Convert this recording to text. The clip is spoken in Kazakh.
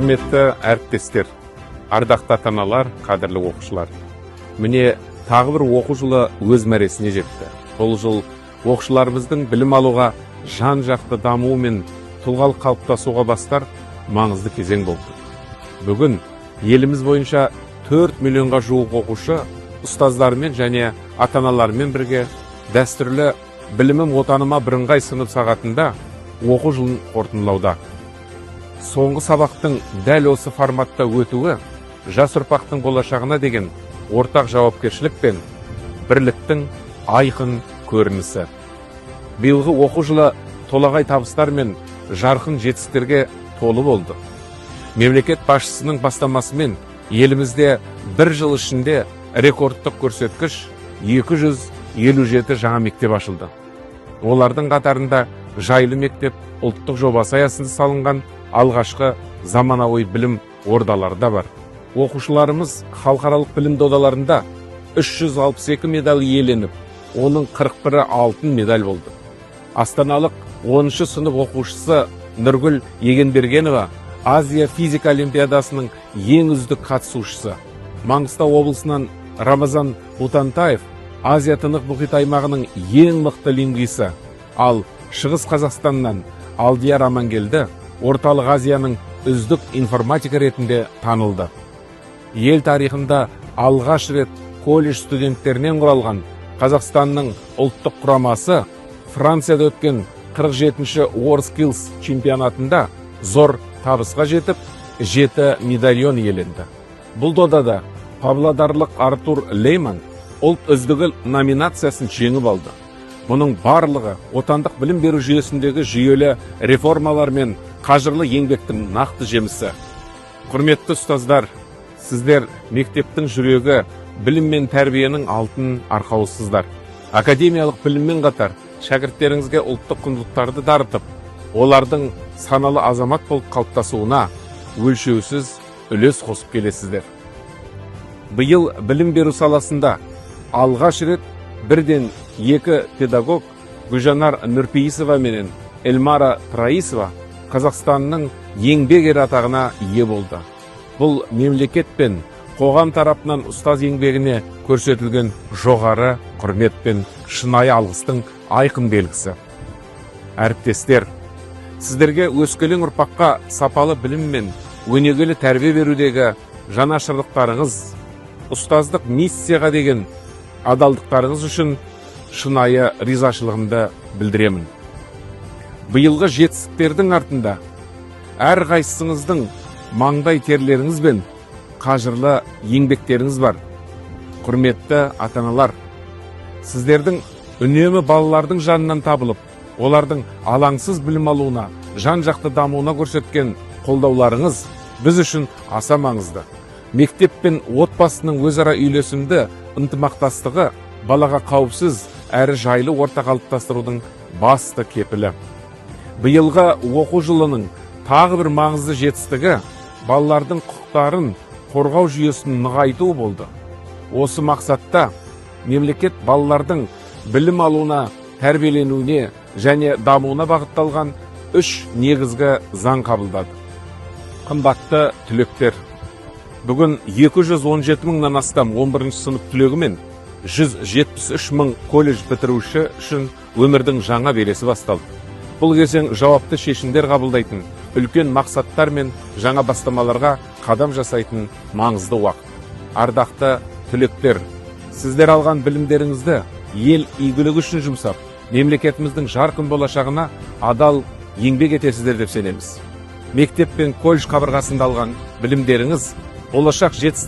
Құрметті әріптестер, ардақты ата-аналар, қадірлі оқушылар. Міне тағы бір оқу жылы өз мәресіне жетті. Бұл жыл оқушыларымыздың білім алуға жан-жақты дамуы мен тұлғалық қалыптасуға бастар маңызды кезең болды. Бүгін еліміз бойынша 4 миллионға жуық оқушы ұстаздарымен және ата-аналарымен бірге дәстүрлі білімім отаныма бірыңғай сынып сағатында оқу жылын қорытындылауда. Соңғы сабақтың дәл осы форматта өтуі жас ұрпақтың болашағына деген ортақ жауапкершілік пен бірліктің айқын көрінісі. Биылғы оқу жылы толағай табыстар мен жарқын жетістіктерге толы болды. Мемлекет басшысының бастамасымен елімізде бір жыл ішінде рекордтық көрсеткіш 257 жаңа мектеп ашылды. Олардың қатарында жайлы мектеп ұлттық жобасы аясында салынған алғашқы заманауи білім ордалары да бар. Оқушыларымыз халықаралық білім додаларында 362 медаль иеленіп, оның 41-і алтын медаль болды. Астаналық 10-шы сынып оқушысы Нұргүл Егенбергенова Азия физика олимпиадасының ең үздік қатысушысы. Маңғыстау облысынан Рамазан Утантаев Азия тынық мұхит аймағының ең мықты лингвисі, ал Шығыс Қазақстаннан Алдияр Амангелді Орталық Азияның үздік информатика ретінде танылды. Ел тарихында алғаш рет колледж студенттерінен құралған Қазақстанның ұлттық құрамасы Францияда өткен 47-ші WorldSkills чемпионатында зор табысқа жетіп, 7 медальон иеленді. Бұл додада павлодарлық Артур Лейман ұлт үздігі номинациясын жеңіп алды. Мұның барлығы отандық білім беру жүйесіндегі жүйелі реформалар мен қажырлы еңбектің нақты жемісі. Құрметті ұстаздар, сіздер мектептің жүрегі, білім мен тәрбиенің алтын арқауысыздар. Академиялық біліммен қатар шәкірттеріңізге ұлттық құндылықтарды дарытып, олардың саналы азамат болып қалыптасуына өлшеусіз үлес қосып келесіздер. Биыл білім беру саласында алғаш рет бірден 2 педагог Гүлжанар Нұрпейісова менен Эльмара Праисова Қазақстанның еңбек ері атағына ие болды. Бұл мемлекет пен қоғам тарапынан ұстаз еңбегіне көрсетілген жоғары құрмет пен шынайы алғыстың айқын белгісі. Әріптестер, сіздерге өскелең ұрпаққа сапалы білім мен өнегелі тәрбие берудегі жанашырлықтарыңыз, ұстаздық миссияға деген адалдықтарыңыз үшін шынайы ризашылығымды білдіремін. Биылғы жетістіктердің артында әр қайсыңыздың маңдай терлеріңіз бен қажырлы еңбектеріңіз бар. Құрметті ата-аналар, сіздердің үнемі балалардың жанынан табылып, олардың алаңсыз білім алуына, жан-жақты дамуына көрсеткен қолдауларыңыз біз үшін аса маңызды. Мектеп пен отбасының өзара үйлесімді ынтымақтастығы балаға қауіпсіз әрі жайлы орта қалыптастырудың басты кепілі. Биылғы оқу жылының тағы бір маңызды жетістігі балалардың құқықтарын қорғау жүйесін нығайту болды. Осы мақсатта мемлекет балалардың білім алуына, тәрбиеленуіне және дамуына бағытталған 3 негізгі заң қабылдады. Қымбатты түлектер, бүгін 217 мыңнан астам 11-ші сынып түлегі мен 173 мың колледж бітіруші үшін өмірдің жаңа белесі басталды. Бұл кезең жауапты шешімдер қабылдайтын, үлкен мақсаттар мен жаңа бастамаларға қадам жасайтын маңызды уақыт. Ардақты түлектер, сіздер алған білімдеріңізді ел игілігі үшін жұмсап, мемлекетіміздің жарқын болашағына адал еңбек етесіздер деп сенеміз. Мектеп пен колледж қабырғасында алған білімдеріңіз болашақ жетістіктерге